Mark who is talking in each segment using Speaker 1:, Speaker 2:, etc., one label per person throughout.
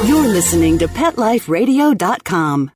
Speaker 1: You're listening to PetLifeRadio.com.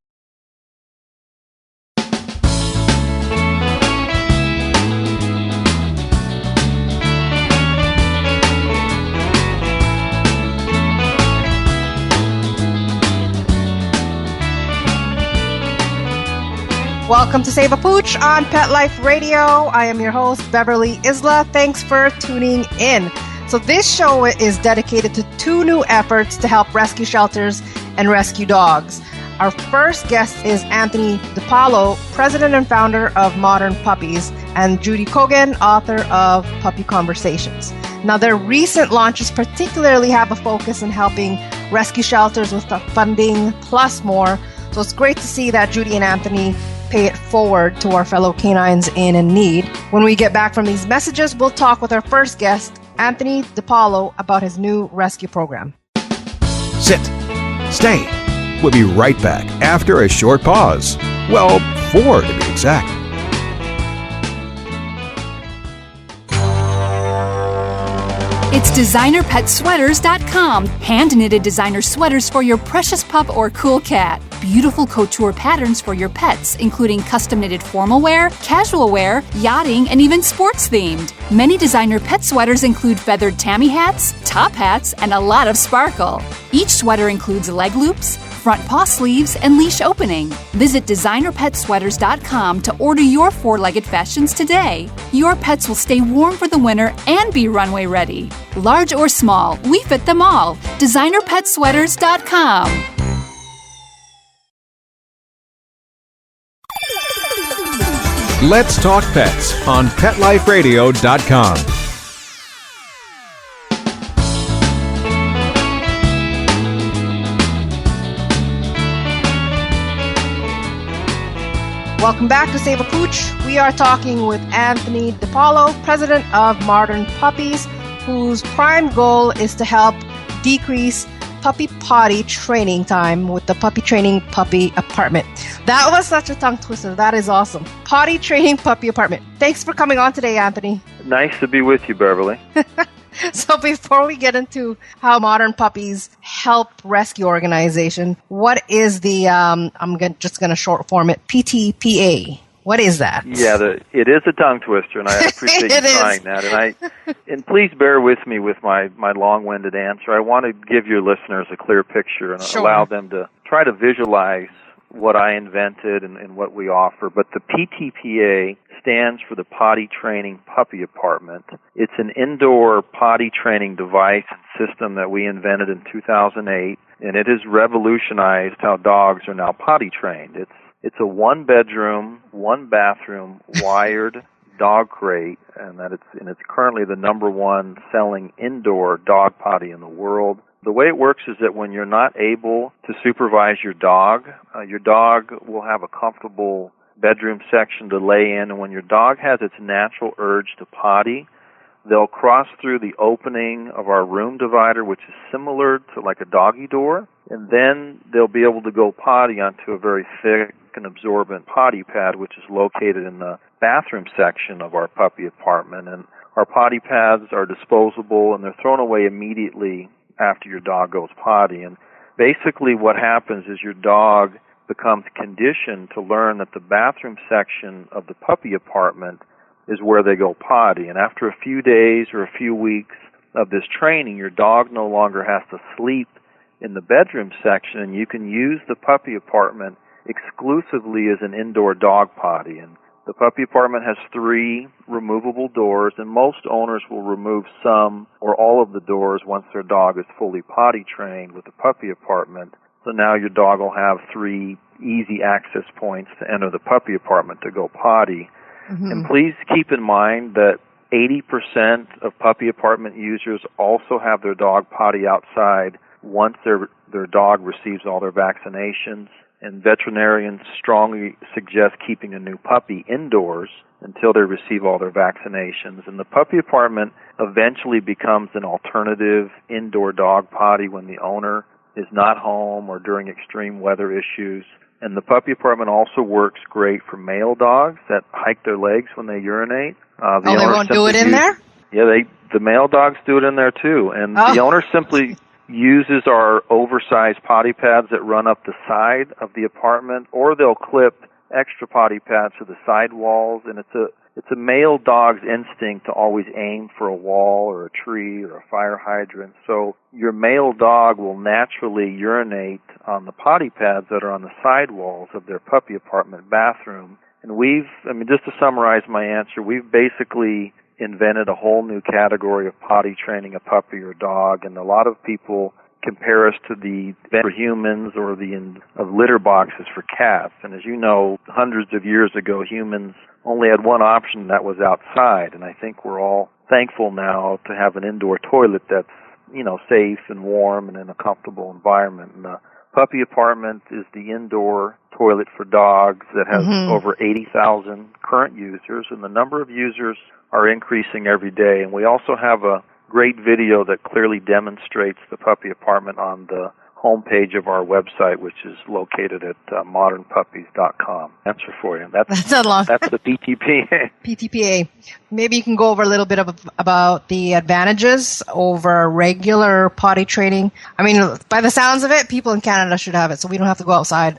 Speaker 2: Welcome to Save a Pooch on Pet Life Radio. I am your host, Beverly Isla. Thanks for tuning in. So this show is dedicated to two new efforts to help rescue shelters and rescue dogs. Our first guest is Anthony DiPaolo, president and founder of Modern Puppies, and Judi Cogen, author of Puppy Conversations. Now, their recent launches particularly have a focus in helping rescue shelters with the funding plus more. So it's great to see that Judi and Anthony pay it forward to our fellow canines in need. When we get back from these messages, we'll talk with our first guest, Anthony DiPaolo, about his new rescue program.
Speaker 3: Sit. Stay. We'll be right back after a short pause. Well, 4 to be exact.
Speaker 4: It's DesignerPetSweaters.com. Hand-knitted designer sweaters for your precious pup or cool cat. Beautiful couture patterns for your pets, including custom-knitted formal wear, casual wear, yachting, and even sports-themed. Many designer pet sweaters include feathered tammy hats, top hats, and a lot of sparkle. Each sweater includes leg loops, front paw sleeves, and leash opening. Visit DesignerPetSweaters.com to order your four-legged fashions today. Your pets will stay warm for the winter and be runway ready. Large or small, we fit them all. DesignerPetSweaters.com.
Speaker 3: Let's talk pets on PetLifeRadio.com.
Speaker 2: Welcome back to Save a Pooch. We are talking with Anthony DiPaolo, president of Modern Puppies, whose prime goal is to help decrease puppy potty training time with the Puppy Training Puppy Apartment. That was such a tongue twister. That is awesome. Potty Training Puppy Apartment. Thanks for coming on today, Anthony.
Speaker 5: Nice to be with you, Beverly.
Speaker 2: So before we get into how Modern Puppies help rescue organization, what is the, just going to short form it, PTPA? What is that?
Speaker 5: Yeah, it is a tongue twister, and I appreciate you trying that. And please bear with me with my long-winded answer. I want to give your listeners a clear picture and allow them to try to visualize what I invented and what we offer. But the PTPA stands for the Potty Training Puppy Apartment. It's an indoor potty training device and system that we invented in 2008, and it has revolutionized how dogs are now potty trained. It's a one-bedroom, one-bathroom, wired dog crate, and it's currently the number one selling indoor dog potty in the world. The way it works is that when you're not able to supervise your dog will have a comfortable bedroom section to lay in, and when your dog has its natural urge to potty, they'll cross through the opening of our room divider, which is similar to like a doggy door, and then they'll be able to go potty onto a very thick and absorbent potty pad, which is located in the bathroom section of our puppy apartment. And our potty pads are disposable, and they're thrown away immediately after your dog goes potty. And basically what happens is your dog becomes conditioned to learn that the bathroom section of the puppy apartment is where they go potty. And after a few days or a few weeks of this training, your dog no longer has to sleep in the bedroom section, and you can use the puppy apartment exclusively as an indoor dog potty. And the puppy apartment has 3 removable doors, and most owners will remove some or all of the doors once their dog is fully potty trained with the puppy apartment. So now your dog will have 3 easy access points to enter the puppy apartment to go potty. Mm-hmm. And please keep in mind that 80% of puppy apartment users also have their dog potty outside once their dog receives all their vaccinations. And veterinarians strongly suggest keeping a new puppy indoors until they receive all their vaccinations. And the puppy apartment eventually becomes an alternative indoor dog potty when the owner is not home or during extreme weather issues. And the puppy apartment also works great for male dogs that hike their legs when they urinate.
Speaker 2: They won't do it in there?
Speaker 5: Yeah, the male dogs do it in there too. And the owner simply uses our oversized potty pads that run up the side of the apartment, or they'll clip extra potty pads to the side walls, and it's a male dog's instinct to always aim for a wall or a tree or a fire hydrant. So your male dog will naturally urinate on the potty pads that are on the side walls of their puppy apartment bathroom. And just to summarize my answer, we've basically invented a whole new category of potty training a puppy or dog, and a lot of people compare us to the for humans or of litter boxes for cats. And as you know, hundreds of years ago, humans only had one option, and that was outside. And I think we're all thankful now to have an indoor toilet that's, safe and warm and in a comfortable environment. And the puppy apartment is the indoor toilet for dogs that has over 80,000 current users, and the number of users are increasing every day. And we also have a great video that clearly demonstrates the puppy apartment on the homepage of our website, which is located at modernpuppies.com. Answer for you. That's the PTPA.
Speaker 2: PTPA. Maybe you can go over a little bit about the advantages over regular potty training. I mean, by the sounds of it, people in Canada should have it, so we don't have to go outside.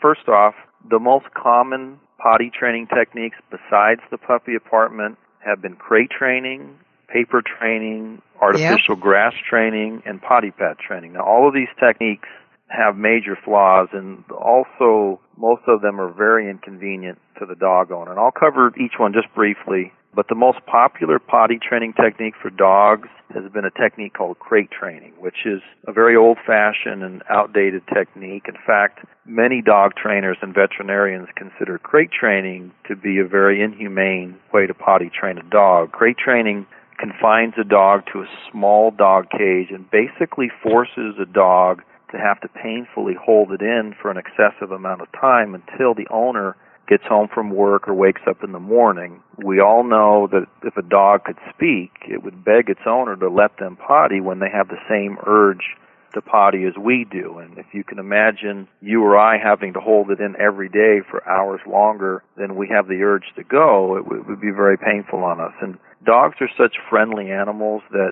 Speaker 5: First off, the most common potty training techniques besides the puppy apartment have been crate training, paper training, artificial grass training, and potty pad training. Now, all of these techniques have major flaws, and also most of them are very inconvenient to the dog owner. And I'll cover each one just briefly, but the most popular potty training technique for dogs has been a technique called crate training, which is a very old-fashioned and outdated technique. In fact, many dog trainers and veterinarians consider crate training to be a very inhumane way to potty train a dog. Crate training confines a dog to a small dog cage and basically forces a dog to have to painfully hold it in for an excessive amount of time until the owner gets home from work or wakes up in the morning. We all know that if a dog could speak, it would beg its owner to let them potty when they have the same urge to potty as we do. And if you can imagine you or I having to hold it in every day for hours longer than we have the urge to go, it would be very painful on us. And dogs are such friendly animals that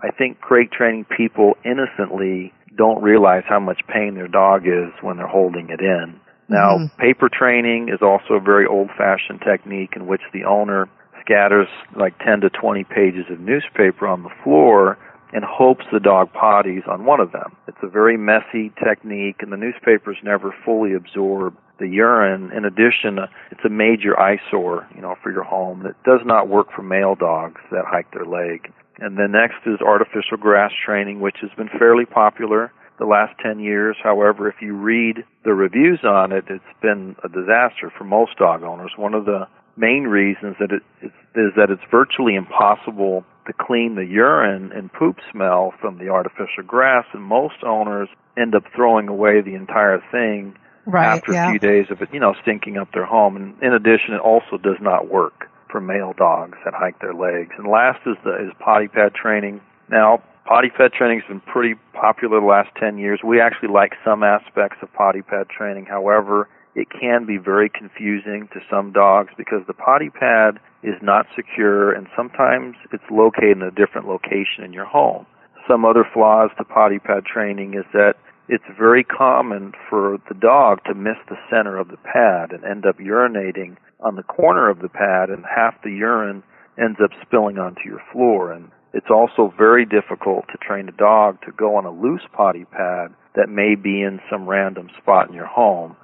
Speaker 5: I think crate training people innocently don't realize how much pain their dog is when they're holding it in. Now, paper training is also a very old-fashioned technique in which the owner scatters like 10 to 20 pages of newspaper on the floor and hopes the dog potties on one of them. It's a very messy technique, and the newspapers never fully absorb the urine. In addition, it's a major eyesore, for your home. It does not work for male dogs that hike their leg. And then next is artificial grass training, which has been fairly popular the last 10 years. However, if you read the reviews on it, it's been a disaster for most dog owners. One of the main reasons is that it's virtually impossible to clean the urine and poop smell from the artificial grass, and most owners end up throwing away the entire thing after a few days of it, stinking up their home. And in addition, it also does not work for male dogs that hike their legs. And last is potty pad training. Now, potty pad training has been pretty popular the last 10 years. We actually like some aspects of potty pad training. However, it can be very confusing to some dogs because the potty pad is not secure, and sometimes it's located in a different location in your home. Some other flaws to potty pad training is that it's very common for the dog to miss the center of the pad and end up urinating on the corner of the pad, and half the urine ends up spilling onto your floor. And it's also very difficult to train a dog to go on a loose potty pad that may be in some random spot in your home.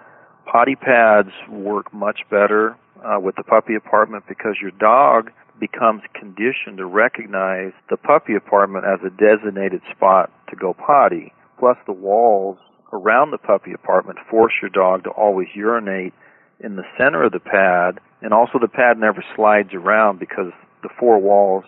Speaker 5: Potty pads work much better with the puppy apartment because your dog becomes conditioned to recognize the puppy apartment as a designated spot to go potty. Plus, the walls around the puppy apartment force your dog to always urinate in the center of the pad, and also the pad never slides around because the four walls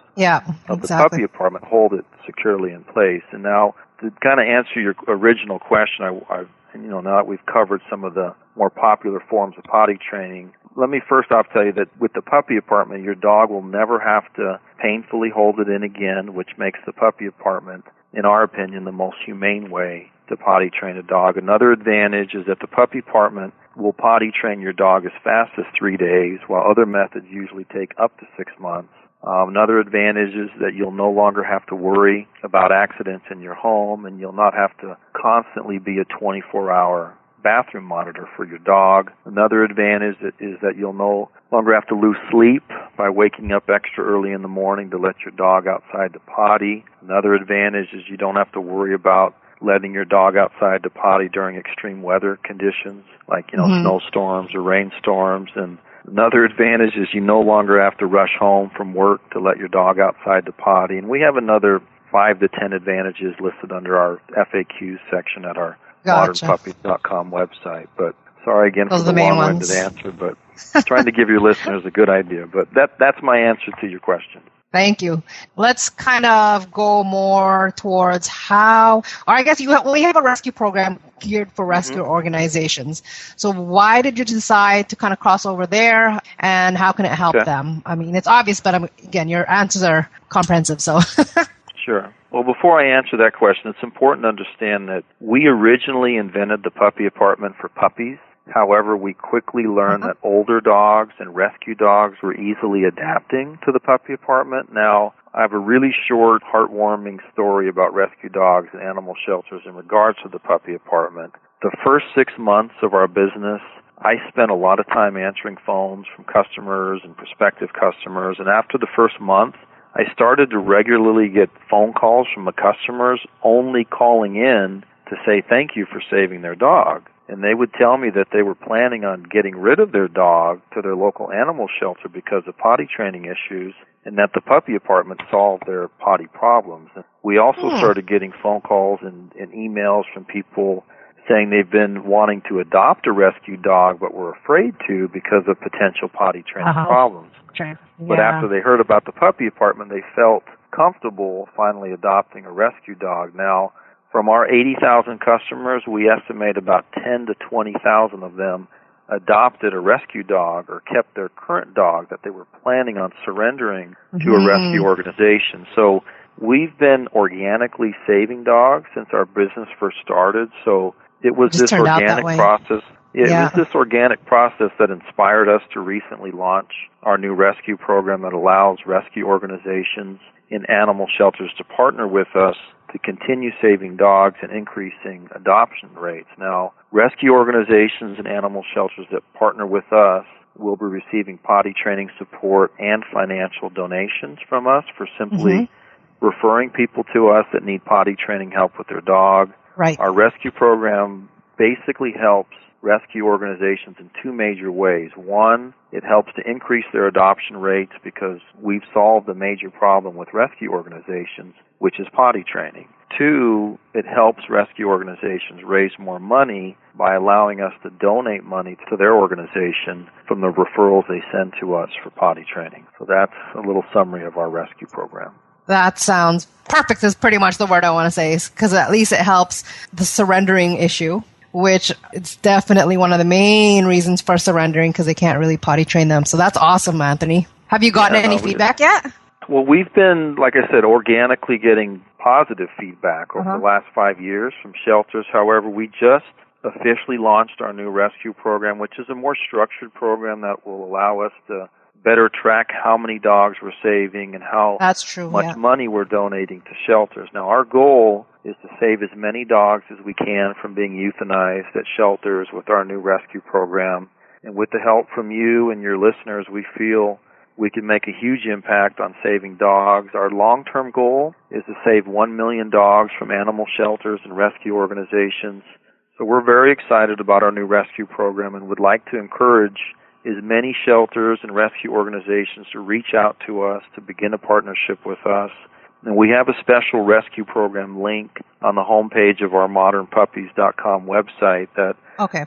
Speaker 5: of the puppy apartment hold it securely in place. And now, to kind of answer your original question, now that we've covered some of the more popular forms of potty training, let me first off tell you that with the puppy apartment, your dog will never have to painfully hold it in again, which makes the puppy apartment, in our opinion, the most humane way to potty train a dog. Another advantage is that the puppy apartment will potty train your dog as fast as 3 days, while other methods usually take up to 6 months. Another advantage is that you'll no longer have to worry about accidents in your home, and you'll not have to constantly be a 24-hour bathroom monitor for your dog. Another advantage is that you'll no longer have to lose sleep by waking up extra early in the morning to let your dog outside to potty. Another advantage is you don't have to worry about letting your dog outside to potty during extreme weather conditions like, snowstorms or rainstorms. And another advantage is you no longer have to rush home from work to let your dog outside to potty. And we have another 5 to 10 advantages listed under our FAQs section at our modernpuppies.com website. But sorry again for the long-winded answer, but trying to give your listeners a good idea. But that's my answer to your question.
Speaker 2: Thank you. Let's kind of go more towards we have a rescue program geared for rescue organizations. So why did you decide to kind of cross over there, and how can it help them? I mean, it's obvious, but again, your answers are comprehensive, so.
Speaker 5: Sure. Well, before I answer that question, it's important to understand that we originally invented the puppy apartment for puppies. However, we quickly learned that older dogs and rescue dogs were easily adapting to the puppy apartment. Now, I have a really short, heartwarming story about rescue dogs and animal shelters in regards to the puppy apartment. The first 6 months of our business, I spent a lot of time answering phones from customers and prospective customers, and after the first month, I started to regularly get phone calls from the customers only calling in to say thank you for saving their dog. And they would tell me that they were planning on getting rid of their dog to their local animal shelter because of potty training issues, and that the puppy apartment solved their potty problems. And we also started getting phone calls and emails from people saying they've been wanting to adopt a rescue dog but were afraid to because of potential potty training problems. But after they heard about the puppy apartment, they felt comfortable finally adopting a rescue dog. Now, from our 80,000 customers, we estimate about 10 to 20,000 of them adopted a rescue dog or kept their current dog that they were planning on surrendering to a rescue organization. So we've been organically saving dogs since our business first started. So it was this organic process. It was this organic process that inspired us to recently launch our new rescue program that allows rescue organizations in animal shelters to partner with us to continue saving dogs and increasing adoption rates. Now, rescue organizations and animal shelters that partner with us will be receiving potty training support and financial donations from us for simply referring people to us that need potty training help with their dog.
Speaker 2: Right.
Speaker 5: Our rescue program basically helps rescue organizations in two major ways. One, it helps to increase their adoption rates because we've solved the major problem with rescue organizations, which is potty training. Two, it helps rescue organizations raise more money by allowing us to donate money to their organization from the referrals they send to us for potty training. So that's a little summary of our rescue program.
Speaker 2: That sounds perfect is pretty much the word I want to say, because at least it helps the surrendering issue, which it's definitely one of the main reasons for surrendering because they can't really potty train them. So that's awesome, Anthony. Have you gotten any feedback yet?
Speaker 5: Well, we've been, like I said, organically getting positive feedback over the last 5 years from shelters. However, we just officially launched our new rescue program, which is a more structured program that will allow us to better track how many dogs we're saving and how much money we're donating to shelters. Now, our goal is to save as many dogs as we can from being euthanized at shelters with our new rescue program. And with the help from you and your listeners, we feel we can make a huge impact on saving dogs. Our long-term goal is to save 1 million dogs from animal shelters and rescue organizations. So we're very excited about our new rescue program and would like to encourage as many shelters and rescue organizations to reach out to us to begin a partnership with us. And we have a special rescue program link on the homepage of our modernpuppies.com website that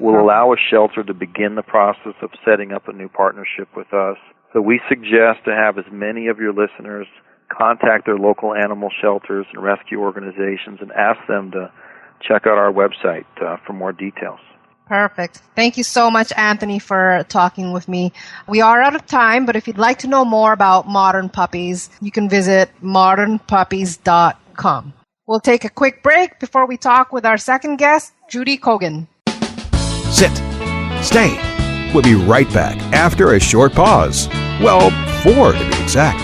Speaker 5: will allow a shelter to begin the process of setting up a new partnership with us. So we suggest to have as many of your listeners contact their local animal shelters and rescue organizations and ask them to check out our website for more details.
Speaker 2: Perfect. Thank you so much, Anthony, for talking with me. We are out of time, but if you'd like to know more about Modern Puppies, you can visit modernpuppies.com. We'll take a quick break before we talk with our second guest, Judi Cogen.
Speaker 3: Sit. Stay. We'll be right back after a short pause. Well, 4 to be exact.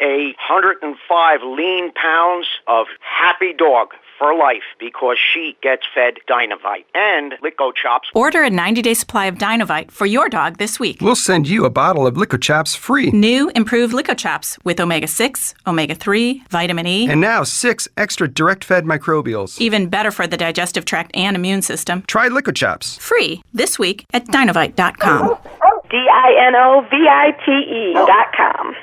Speaker 6: 105 lean pounds of happy dog for life because she gets fed Dynovite and Lico Chops.
Speaker 7: Order a 90-day supply of Dynovite for your dog this week.
Speaker 8: We'll send you a bottle of Lico Chops free.
Speaker 7: New improved Lico Chops with omega-6, omega-3, vitamin E.
Speaker 8: And now 6 extra direct-fed microbials.
Speaker 7: Even better for the digestive tract and immune system.
Speaker 8: Try Lico Chops.
Speaker 7: Free this week at Dynovite.com.
Speaker 9: DINOVITE.com.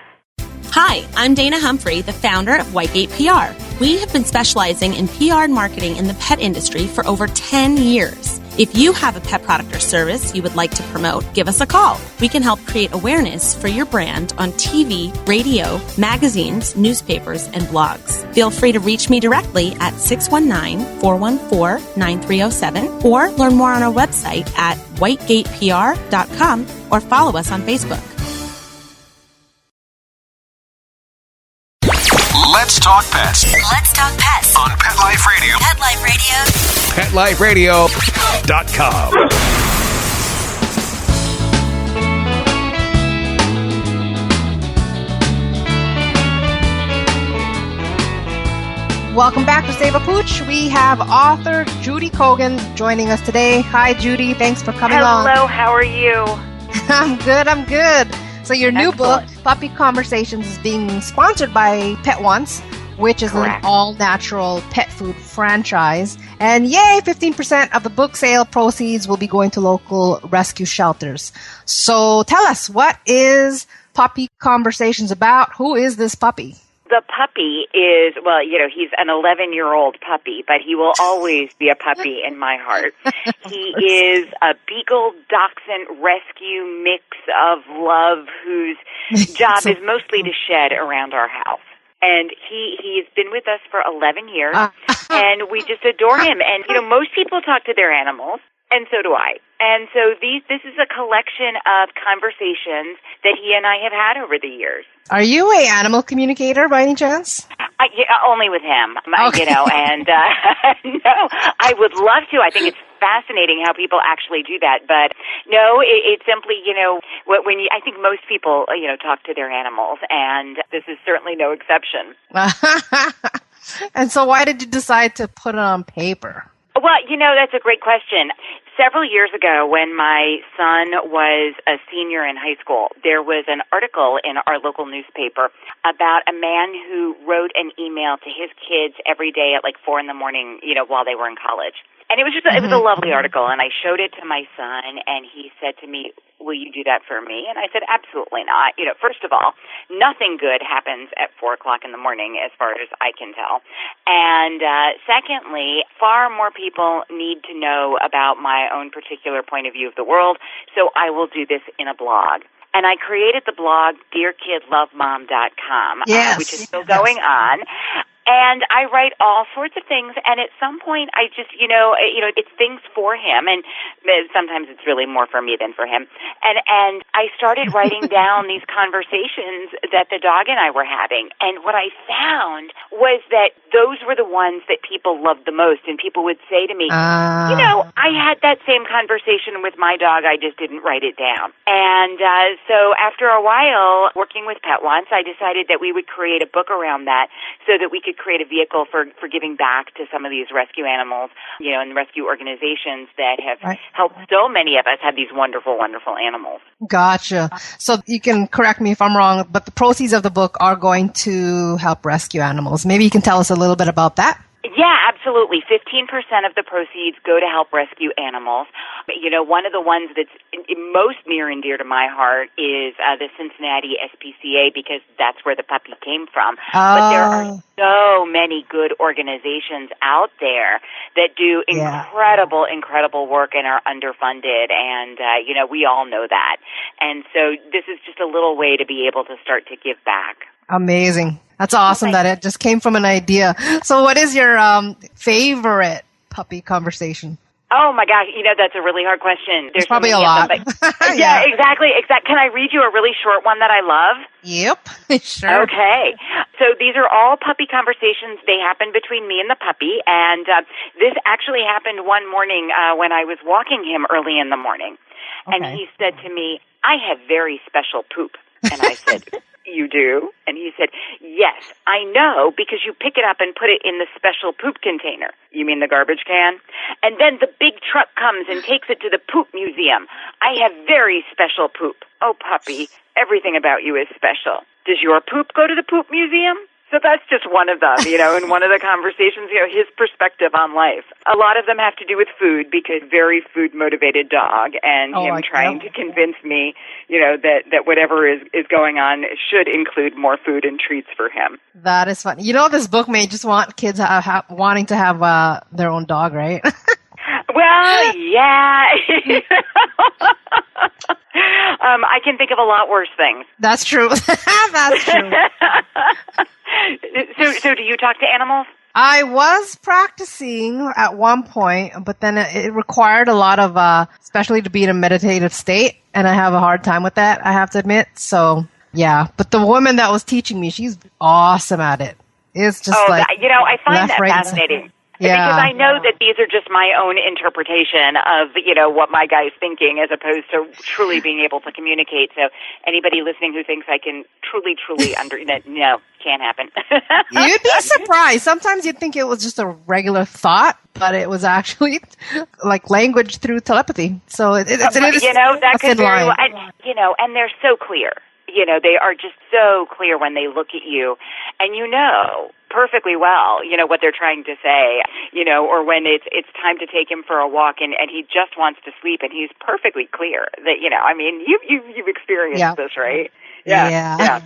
Speaker 10: Hi, I'm Dana Humphrey, the founder of Whitegate PR. We have been specializing in PR and marketing in the pet industry for over 10 years. If you have a pet product or service you would like to promote, give us a call. We can help create awareness for your brand on TV, radio, magazines, newspapers, and blogs. Feel free to reach me directly at 619-414-9307 or learn more on our website at whitegatepr.com or follow us on Facebook.
Speaker 3: Let's talk pets.
Speaker 11: Let's talk pets
Speaker 3: On Pet Life Radio.
Speaker 11: Pet Life Radio.
Speaker 3: PetLifeRadio.com.
Speaker 2: Welcome back to Save a Pooch. We have author Judi Cogen joining us today. Hi, Judi. Thanks for coming on.
Speaker 9: Hello. How are you?
Speaker 2: I'm good. So your new book, Puppy Conversations, is being sponsored by Pet Once, which is an all-natural pet food franchise. And yay, 15% of the book sale proceeds will be going to local rescue shelters. So tell us, what is Puppy Conversations about? Who is this puppy?
Speaker 9: The puppy is, well, he's an 11-year-old puppy, but he will always be a puppy in my heart. He is a Beagle Dachshund rescue mix of love whose job is mostly to shed around our house. And he's been with us for 11 years, and we just adore him. And, most people talk to their animals, and so do I. And so this is a collection of conversations that he and I have had over the years.
Speaker 2: Are you an animal communicator by any chance?
Speaker 9: Only with him,
Speaker 2: okay.
Speaker 9: And no, I would love to. I think it's fascinating how people actually do that. But no, it's simply, when I think most people, talk to their animals, and this is certainly no exception.
Speaker 2: And so why did you decide to put it on paper?
Speaker 9: Well, that's a great question. Several years ago, when my son was a senior in high school, there was an article in our local newspaper about a man who wrote an email to his kids every day at like 4 a.m, while they were in college. And it was it was a lovely article, and I showed it to my son, and he said to me, "Will you do that for me?" And I said, "Absolutely not. First of all, nothing good happens at 4 o'clock in the morning, as far as I can tell. And secondly, far more people need to know about my own particular point of view of the world, so I will do this in a blog." And I created the blog DearKidLoveMom.com, which is still going on. And I write all sorts of things, and at some point I just, it's things for him, and sometimes it's really more for me than for him. And I started writing down these conversations that the dog and I were having, and what I found was that those were the ones that people loved the most, and people would say to me, I had that same conversation with my dog, I just didn't write it down. And so after a while, working with Pet Once, I decided that we would create a book around that so that we could create a vehicle for giving back to some of these rescue animals, and rescue organizations that have helped so many of us have these wonderful, wonderful animals.
Speaker 2: Gotcha. So you can correct me if I'm wrong, but the proceeds of the book are going to help rescue animals. Maybe you can tell us a little bit about that?
Speaker 9: Yeah, absolutely. 15% of the proceeds go to help rescue animals. One of the ones that's most near and dear to my heart is the Cincinnati SPCA, because that's where the puppy came from. But there are so many good organizations out there that do incredible, incredible work and are underfunded, and, we all know that. And so this is just a little way to be able to start to give back.
Speaker 2: Amazing. That's awesome that it just came from an idea. So what is your favorite puppy conversation?
Speaker 9: Oh, my gosh. That's a really hard question.
Speaker 2: There's probably a lot.
Speaker 9: Yeah, exactly. Can I read you a really short one that I love?
Speaker 2: Yep, sure.
Speaker 9: Okay. So these are all puppy conversations. They happen between me and the puppy. And this actually happened one morning when I was walking him early in the morning. Okay. And he said to me, "I have very special poop." And I said, You do? And he said, yes, I know, because you pick it up and put it in the special poop container. You mean the garbage can? And then the big truck comes and takes it to the poop museum. I have very special poop. Oh, puppy, everything about you is special. Does your poop go to the poop museum? So that's just one of them, in one of the conversations, his perspective on life. A lot of them have to do with food, because very food-motivated dog, and him trying to convince me, that whatever is going on should include more food and treats for him.
Speaker 2: That is fun. This book may just want kids wanting to have their own dog, right?
Speaker 9: Well, yeah. I can think of a lot worse things.
Speaker 2: That's true. That's true.
Speaker 9: So do you talk to animals?
Speaker 2: I was practicing at one point, but then it required a lot of, especially to be in a meditative state, and I have a hard time with that, I have to admit. So, yeah. But the woman that was teaching me, she's awesome at it. It's just
Speaker 9: I find that fascinating.
Speaker 2: Yeah.
Speaker 9: Because I know that these are just my own interpretation of, what my guy's thinking, as opposed to truly being able to communicate. So anybody listening who thinks I can truly no, can't happen.
Speaker 2: You'd be surprised. Sometimes you'd think it was just a regular thought, but it was actually like language through telepathy. So it is
Speaker 9: that
Speaker 2: a
Speaker 9: could
Speaker 2: thin line.
Speaker 9: And they're so clear. They are just so clear when they look at you, and perfectly well, what they're trying to say, or when it's time to take him for a walk and he just wants to sleep, and he's perfectly clear that, you've experienced this, right?
Speaker 2: Yeah.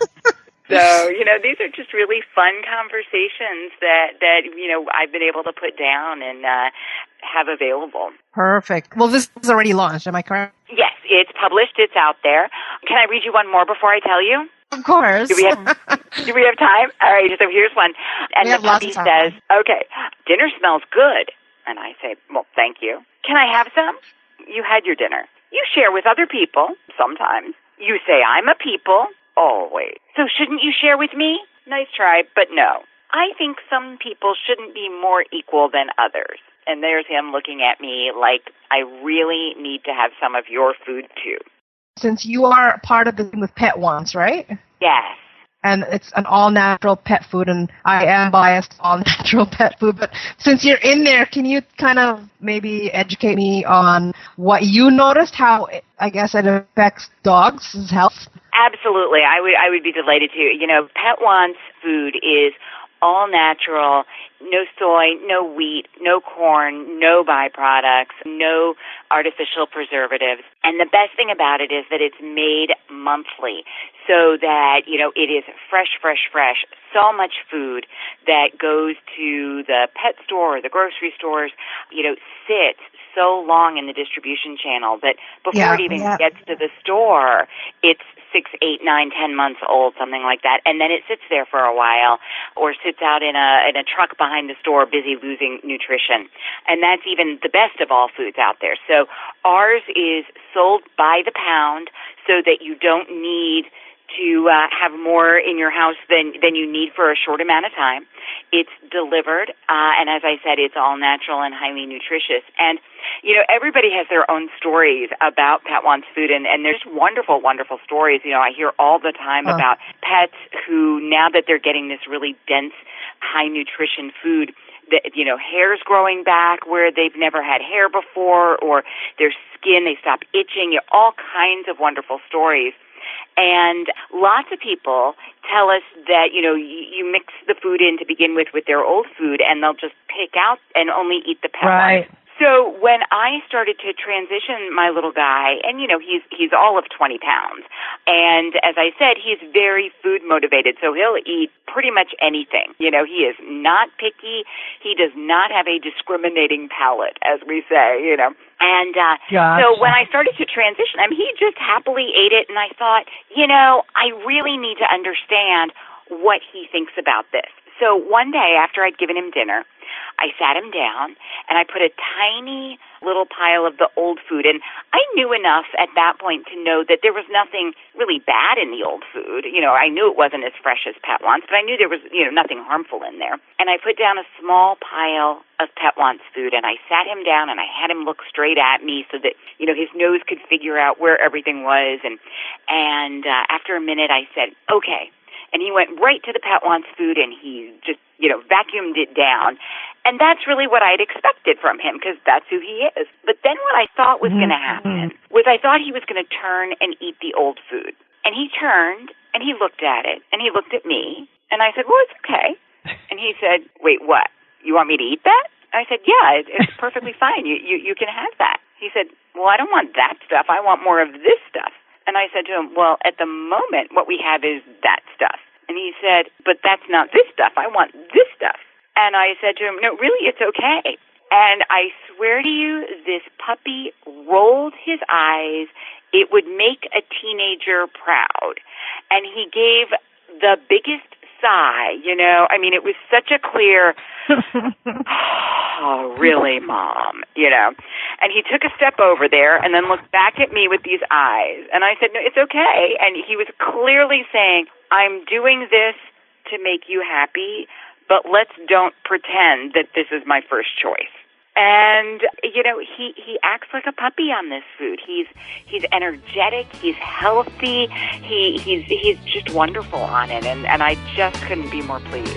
Speaker 9: So, these are just really fun conversations that I've been able to put down and have available.
Speaker 2: Perfect. Well, this is already launched, am I correct?
Speaker 9: Yes, it's published. It's out there. Can I read you one more before I tell you?
Speaker 2: Of course.
Speaker 9: Do we have time? All right, so here's one. And the puppy says, okay, dinner smells good. And I say, well, thank you. Can I have some? You had your dinner. You share with other people, sometimes. You say, I'm a people, always. So shouldn't you share with me? Nice try, but no. I think some people shouldn't be more equal than others. And there's him looking at me like, I really need to have some of your food too.
Speaker 2: Since you are part of the thing with Pet Wants, right?
Speaker 9: Yes.
Speaker 2: And it's an all-natural pet food, and I am biased to all-natural pet food. But since you're in there, can you kind of maybe educate me on what you noticed, how, I guess, it affects dogs' health?
Speaker 9: Absolutely. I would be delighted to. Pet Wants food is all natural, no soy, no wheat, no corn, no byproducts, no artificial preservatives. And the best thing about it is that it's made monthly, so that, it is fresh. So much food that goes to the pet store or the grocery stores, sits so long in the distribution channel that before it even gets to the store, it's 6, 8, 9, 10 months old, something like that, and then it sits there for a while, or sits out in a truck behind the store, busy losing nutrition. And that's even the best of all foods out there. So ours is sold by the pound, so that you don't need to have more in your house than you need for a short amount of time. It's delivered, and as I said, it's all natural and highly nutritious. And, everybody has their own stories about Pet Wants food, and there's wonderful, wonderful stories. I hear all the time about pets who, now that they're getting this really dense, high-nutrition food, that, hair's growing back where they've never had hair before, or their skin, they stop itching, all kinds of wonderful stories. And lots of people tell us that, you mix the food in to begin with their old food, and they'll just pick out and only eat the Pet Wants. So when I started to transition my little guy, and, he's all of 20 pounds, and as I said, he's very food motivated, so he'll eat pretty much anything. He is not picky. He does not have a discriminating palate, as we say, And so when I started to transition him, he just happily ate it, and I thought, I really need to understand what he thinks about this. So one day after I'd given him dinner, I sat him down, and I put a tiny little pile of the old food. And I knew enough at that point to know that there was nothing really bad in the old food. I knew it wasn't as fresh as Pet wants, but I knew there was, nothing harmful in there. And I put down a small pile of Pet wants food, and I sat him down, and I had him look straight at me so that, his nose could figure out where everything was. And after a minute, I said, okay. And he went right to the Pet wants food, and he just, vacuumed it down. And that's really what I'd expected from him, because that's who he is. But then what I thought was going to happen was I thought he was going to turn and eat the old food. And he turned, and he looked at it, and he looked at me, and I said, well, it's okay. And he said, wait, what? You want me to eat that? I said, yeah, it's perfectly fine. You can have that. He said, well, I don't want that stuff. I want more of this stuff. And I said to him, well, at the moment, what we have is that stuff. And he said, but that's not this stuff. I want this stuff. And I said to him, no, really, it's okay. And I swear to you, this puppy rolled his eyes. It would make a teenager proud. And he gave the biggest sigh, it was such a clear, oh, really, Mom, And he took a step over there and then looked back at me with these eyes. And I said, no, it's okay. And he was clearly saying, I'm doing this to make you happy, but let's don't pretend that this is my first choice. And, he acts like a puppy on this food. He's energetic. He's healthy. He's just wonderful on it. And I just couldn't be more pleased.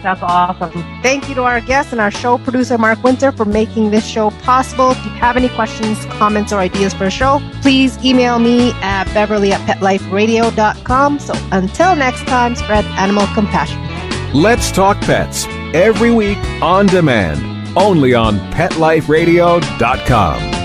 Speaker 2: That's awesome. Thank you to our guest and our show producer, Mark Winter, for making this show possible. If you have any questions, comments, or ideas for the show, please email me at beverly@petliferadio.com. So until next time, spread animal compassion.
Speaker 3: Let's Talk Pets, every week on demand, only on PetLifeRadio.com.